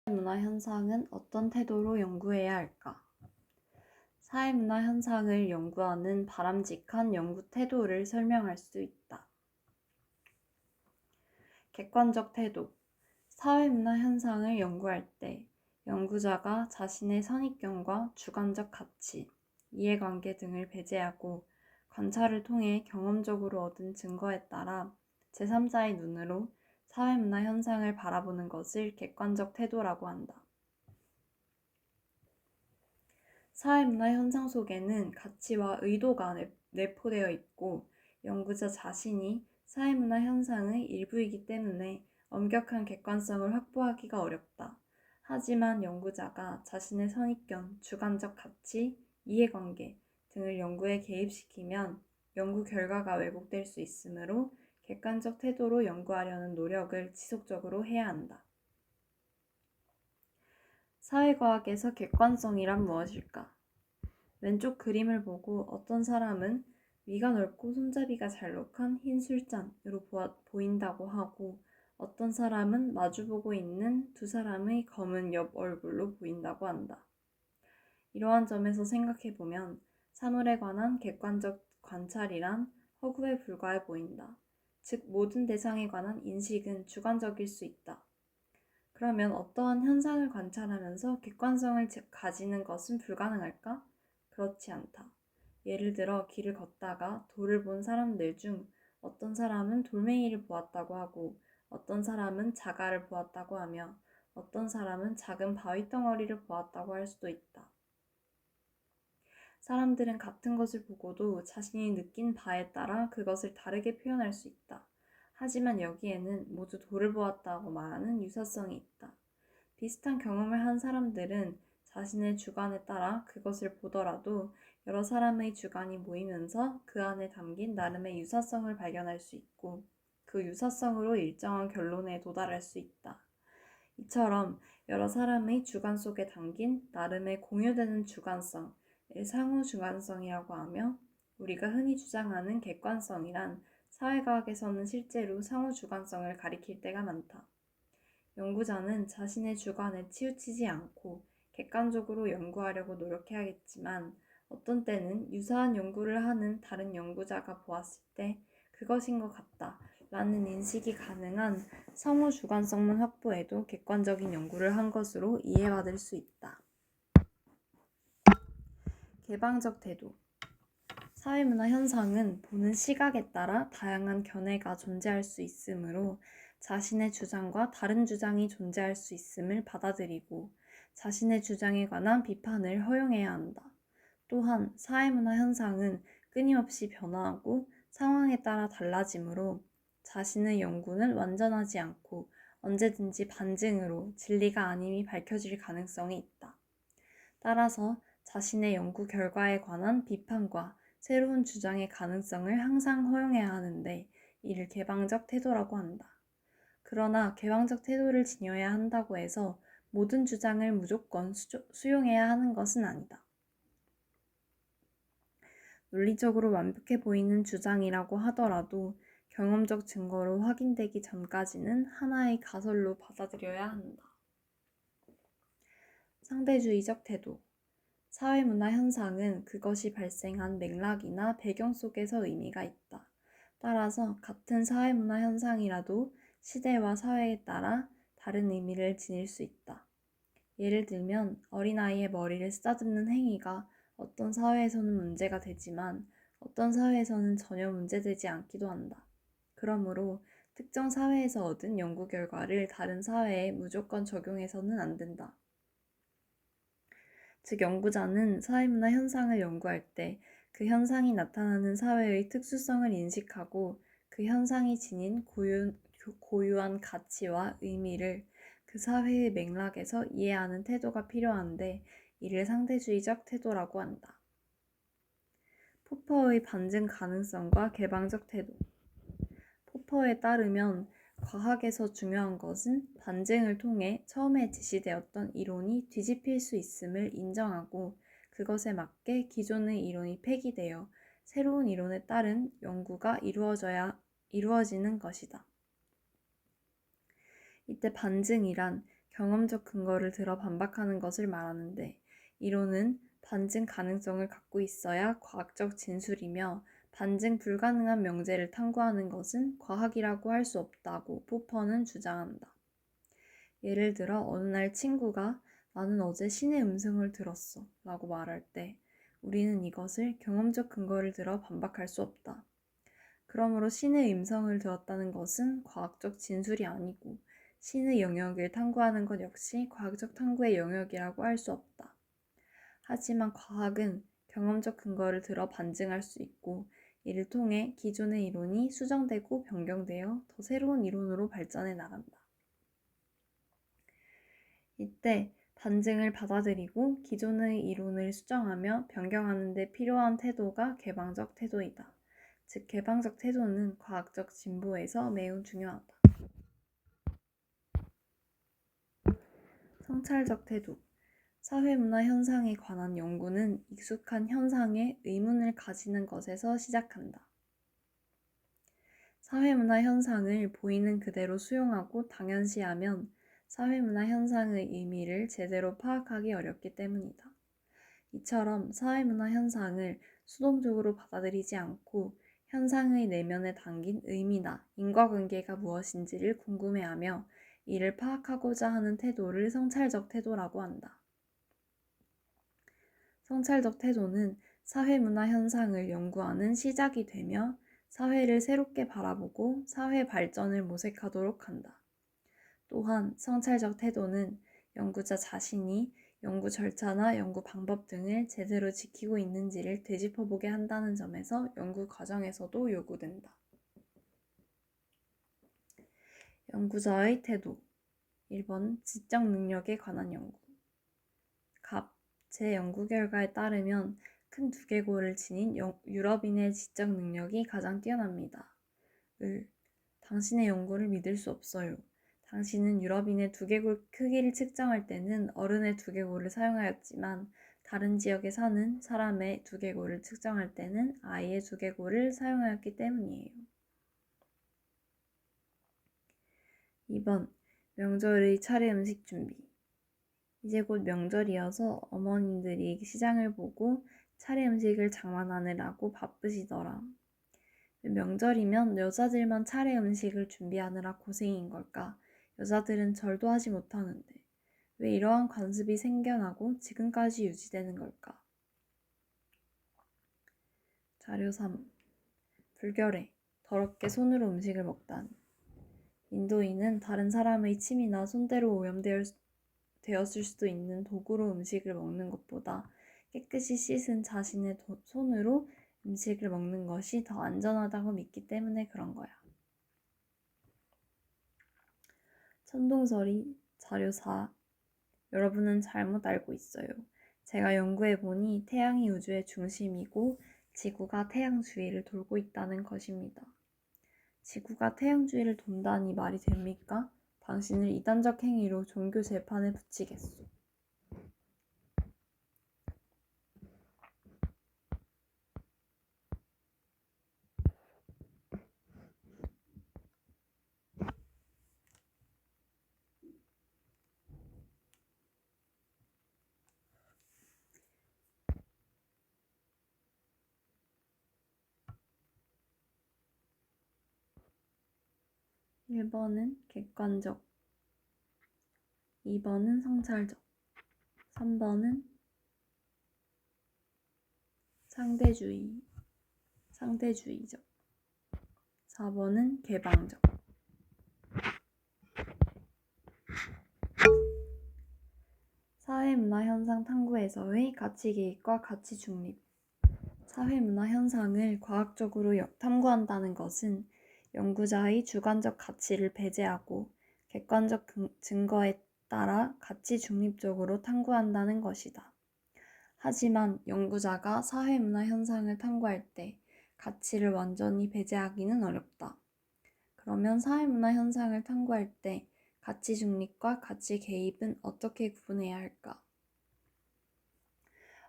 문화 현상은 어떤 태도로 연구해야 할까? 사회문화 현상을 연구하는 바람직한 연구 태도를 설명할 수 있다. 객관적 태도. 사회문화 현상을 연구할 때 연구자가 자신의 선입견과 주관적 가치, 이해관계 등을 배제하고 관찰을 통해 경험적으로 얻은 증거에 따라 제3자의 눈으로 사회문화 현상을 바라보는 것을 객관적 태도라고 한다. 사회문화 현상 속에는 가치와 의도가 내포되어 있고 연구자 자신이 사회문화 현상의 일부이기 때문에 엄격한 객관성을 확보하기가 어렵다. 하지만 연구자가 자신의 선입견, 주관적 가치, 이해관계 등을 연구에 개입시키면 연구 결과가 왜곡될 수 있으므로 객관적 태도로 연구하려는 노력을 지속적으로 해야 한다. 사회과학에서 객관성이란 무엇일까? 왼쪽 그림을 보고 어떤 사람은 위가 넓고 손잡이가 잘록한 흰 술잔으로 보인다고 하고 어떤 사람은 마주보고 있는 두 사람의 검은 옆 얼굴로 보인다고 한다. 이러한 점에서 생각해보면 사물에 관한 객관적 관찰이란 허구에 불과해 보인다. 즉 모든 대상에 관한 인식은 주관적일 수 있다. 그러면 어떠한 현상을 관찰하면서 객관성을 가지는 것은 불가능할까? 그렇지 않다. 예를 들어 길을 걷다가 돌을 본 사람들 중 어떤 사람은 돌멩이를 보았다고 하고 어떤 사람은 자갈을 보았다고 하며 어떤 사람은 작은 바위 덩어리를 보았다고 할 수도 있다. 사람들은 같은 것을 보고도 자신이 느낀 바에 따라 그것을 다르게 표현할 수 있다. 하지만 여기에는 모두 돌을 보았다고 말하는 유사성이 있다. 비슷한 경험을 한 사람들은 자신의 주관에 따라 그것을 보더라도 여러 사람의 주관이 모이면서 그 안에 담긴 나름의 유사성을 발견할 수 있고 그 유사성으로 일정한 결론에 도달할 수 있다. 이처럼 여러 사람의 주관 속에 담긴 나름의 공유되는 주관성을 상호주관성이라고 하며 우리가 흔히 주장하는 객관성이란 사회과학에서는 실제로 상호주관성을 가리킬 때가 많다. 연구자는 자신의 주관에 치우치지 않고 객관적으로 연구하려고 노력해야겠지만 어떤 때는 유사한 연구를 하는 다른 연구자가 보았을 때 그것인 것 같다 라는 인식이 가능한 상호주관성만 확보해도 객관적인 연구를 한 것으로 이해받을 수 있다. 개방적 태도. 사회문화 현상은 보는 시각에 따라 다양한 견해가 존재할 수 있으므로 자신의 주장과 다른 주장이 존재할 수 있음을 받아들이고 자신의 주장에 관한 비판을 허용해야 한다. 또한 사회문화 현상은 끊임없이 변화하고 상황에 따라 달라지므로 자신의 연구는 완전하지 않고 언제든지 반증으로 진리가 아님이 밝혀질 가능성이 있다. 따라서 자신의 연구 결과에 관한 비판과 새로운 주장의 가능성을 항상 허용해야 하는데 이를 개방적 태도라고 한다. 그러나 개방적 태도를 지녀야 한다고 해서 모든 주장을 무조건 수용해야 하는 것은 아니다. 논리적으로 완벽해 보이는 주장이라고 하더라도 경험적 증거로 확인되기 전까지는 하나의 가설로 받아들여야 한다. 상대주의적 태도. 사회문화 현상은 그것이 발생한 맥락이나 배경 속에서 의미가 있다. 따라서 같은 사회문화 현상이라도 시대와 사회에 따라 다른 의미를 지닐 수 있다. 예를 들면 어린아이의 머리를 쓰다듬는 행위가 어떤 사회에서는 문제가 되지만 어떤 사회에서는 전혀 문제되지 않기도 한다. 그러므로 특정 사회에서 얻은 연구 결과를 다른 사회에 무조건 적용해서는 안 된다. 즉 연구자는 사회문화 현상을 연구할 때 그 현상이 나타나는 사회의 특수성을 인식하고 그 현상이 지닌 고유한 가치와 의미를 그 사회의 맥락에서 이해하는 태도가 필요한데 이를 상대주의적 태도라고 한다. 포퍼의 반증 가능성과 개방적 태도. 포퍼에 따르면 과학에서 중요한 것은 반증을 통해 처음에 제시되었던 이론이 뒤집힐 수 있음을 인정하고 그것에 맞게 기존의 이론이 폐기되어 새로운 이론에 따른 연구가 이루어지는 것이다. 이때 반증이란 경험적 근거를 들어 반박하는 것을 말하는데 이론은 반증 가능성을 갖고 있어야 과학적 진술이며 반증 불가능한 명제를 탐구하는 것은 과학이라고 할 수 없다고 포퍼는 주장한다. 예를 들어 어느 날 친구가 나는 어제 신의 음성을 들었어 라고 말할 때 우리는 이것을 경험적 근거를 들어 반박할 수 없다. 그러므로 신의 음성을 들었다는 것은 과학적 진술이 아니고 신의 영역을 탐구하는 것 역시 과학적 탐구의 영역이라고 할 수 없다. 하지만 과학은 경험적 근거를 들어 반증할 수 있고 이를 통해 기존의 이론이 수정되고 변경되어 더 새로운 이론으로 발전해 나간다. 이때 반증을 받아들이고 기존의 이론을 수정하며 변경하는 데 필요한 태도가 개방적 태도이다. 즉 개방적 태도는 과학적 진보에서 매우 중요하다. 성찰적 태도. 사회문화 현상에 관한 연구는 익숙한 현상에 의문을 가지는 것에서 시작한다. 사회문화 현상을 보이는 그대로 수용하고 당연시하면 사회문화 현상의 의미를 제대로 파악하기 어렵기 때문이다. 이처럼 사회문화 현상을 수동적으로 받아들이지 않고 현상의 내면에 담긴 의미나 인과관계가 무엇인지를 궁금해하며 이를 파악하고자 하는 태도를 성찰적 태도라고 한다. 성찰적 태도는 사회문화 현상을 연구하는 시작이 되며 사회를 새롭게 바라보고 사회 발전을 모색하도록 한다. 또한 성찰적 태도는 연구자 자신이 연구 절차나 연구 방법 등을 제대로 지키고 있는지를 되짚어보게 한다는 점에서 연구 과정에서도 요구된다. 연구자의 태도 1번 지적 능력에 관한 연구. 제 연구 결과에 따르면 큰 두개골을 지닌 유럽인의 지적 능력이 가장 뛰어납니다. 당신의 연구를 믿을 수 없어요. 당신은 유럽인의 두개골 크기를 측정할 때는 어른의 두개골을 사용하였지만 다른 지역에 사는 사람의 두개골을 측정할 때는 아이의 두개골을 사용하였기 때문이에요. 2번 명절의 차례 음식 준비. 이제 곧 명절이어서 어머님들이 시장을 보고 차례 음식을 장만하느라고 바쁘시더라. 명절이면 여자들만 차례 음식을 준비하느라 고생인 걸까? 여자들은 절도 하지 못하는데 왜 이러한 관습이 생겨나고 지금까지 유지되는 걸까? 자료 3. 불결해. 더럽게 손으로 음식을 먹다니. 인도인은 다른 사람의 침이나 손때로 오염되었을 수도 있는 도구로 음식을 먹는 것보다 깨끗이 씻은 자신의 손으로 음식을 먹는 것이 더 안전하다고 믿기 때문에 그런 거야. 천동설이 자료 4. 여러분은 잘못 알고 있어요. 제가 연구해보니 태양이 우주의 중심이고 지구가 태양 주위를 돌고 있다는 것입니다. 지구가 태양 주위를 돈다니 말이 됩니까? 당신을 이단적 행위로 종교 재판에 붙이겠소. 1번은 객관적, 2번은 성찰적, 3번은 상대주의적, 4번은 개방적. 사회문화 현상 탐구에서의 가치개입과 가치중립. 사회문화 현상을 과학적으로 탐구한다는 것은 연구자의 주관적 가치를 배제하고 객관적 증거에 따라 가치 중립적으로 탐구한다는 것이다. 하지만 연구자가 사회문화 현상을 탐구할 때 가치를 완전히 배제하기는 어렵다. 그러면 사회문화 현상을 탐구할 때 가치 중립과 가치 개입은 어떻게 구분해야 할까?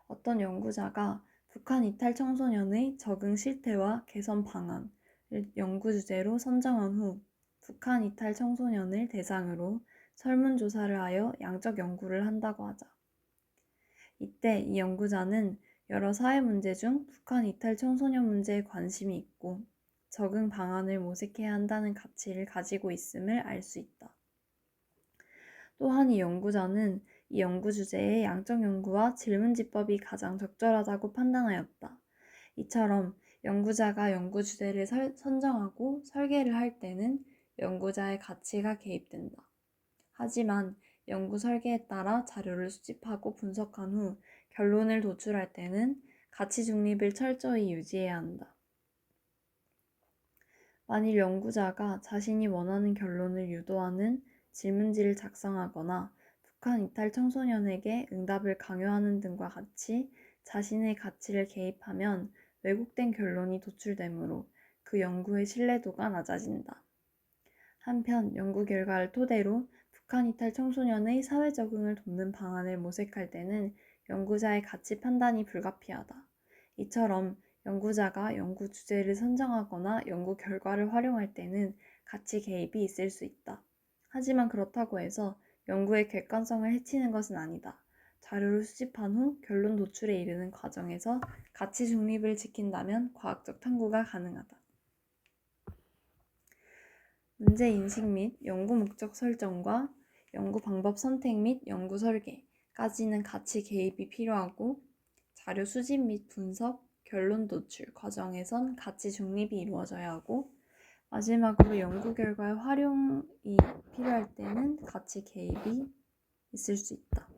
어떤 연구자가 북한 이탈 청소년의 적응 실태와 개선 방안을 연구 주제로 선정한 후 북한 이탈 청소년을 대상으로 설문조사를 하여 양적 연구를 한다고 하자. 이때 이 연구자는 여러 사회 문제 중 북한 이탈 청소년 문제에 관심이 있고 적응 방안을 모색해야 한다는 가치를 가지고 있음을 알 수 있다. 또한 이 연구자는 이 연구 주제의 양적 연구와 질문지법이 가장 적절하다고 판단하였다. 이처럼 연구자가 연구 주제를 선정하고 설계를 할 때는 연구자의 가치가 개입된다. 하지만 연구 설계에 따라 자료를 수집하고 분석한 후 결론을 도출할 때는 가치 중립을 철저히 유지해야 한다. 만일 연구자가 자신이 원하는 결론을 유도하는 질문지를 작성하거나 북한 이탈 청소년에게 응답을 강요하는 등과 같이 자신의 가치를 개입하면 왜곡된 결론이 도출되므로 그 연구의 신뢰도가 낮아진다. 한편 연구 결과를 토대로 북한 이탈 청소년의 사회 적응을 돕는 방안을 모색할 때는 연구자의 가치 판단이 불가피하다. 이처럼 연구자가 연구 주제를 선정하거나 연구 결과를 활용할 때는 가치 개입이 있을 수 있다. 하지만 그렇다고 해서 연구의 객관성을 해치는 것은 아니다. 자료를 수집한 후 결론 도출에 이르는 과정에서 가치 중립을 지킨다면 과학적 탐구가 가능하다. 문제 인식 및 연구 목적 설정과 연구 방법 선택 및 연구 설계까지는 가치 개입이 필요하고 자료 수집 및 분석, 결론 도출 과정에선 가치 중립이 이루어져야 하고 마지막으로 연구 결과의 활용이 필요할 때는 가치 개입이 있을 수 있다.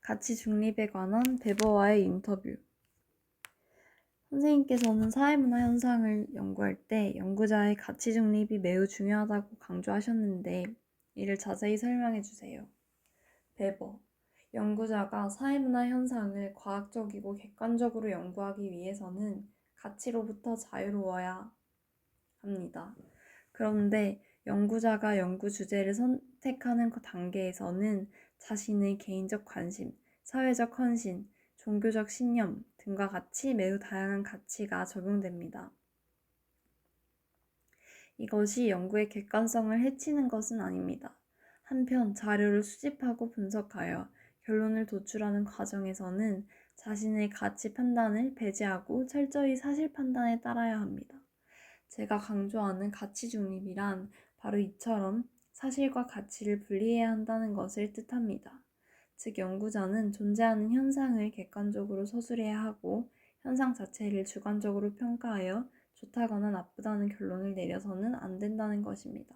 가치 중립에 관한 베버와의 인터뷰. 선생님께서는 사회문화 현상을 연구할 때 연구자의 가치 중립이 매우 중요하다고 강조하셨는데 이를 자세히 설명해 주세요. 베버. 연구자가 사회문화 현상을 과학적이고 객관적으로 연구하기 위해서는 가치로부터 자유로워야 합니다. 그런데 연구자가 연구 주제를 선택하는 단계에서는 자신의 개인적 관심, 사회적 헌신, 종교적 신념 등과 같이 매우 다양한 가치가 적용됩니다. 이것이 연구의 객관성을 해치는 것은 아닙니다. 한편 자료를 수집하고 분석하여 결론을 도출하는 과정에서는 자신의 가치 판단을 배제하고 철저히 사실 판단에 따라야 합니다. 제가 강조하는 가치 중립이란 바로 이처럼 사실과 가치를 분리해야 한다는 것을 뜻합니다. 즉 연구자는 존재하는 현상을 객관적으로 서술해야 하고 현상 자체를 주관적으로 평가하여 좋다거나 나쁘다는 결론을 내려서는 안 된다는 것입니다.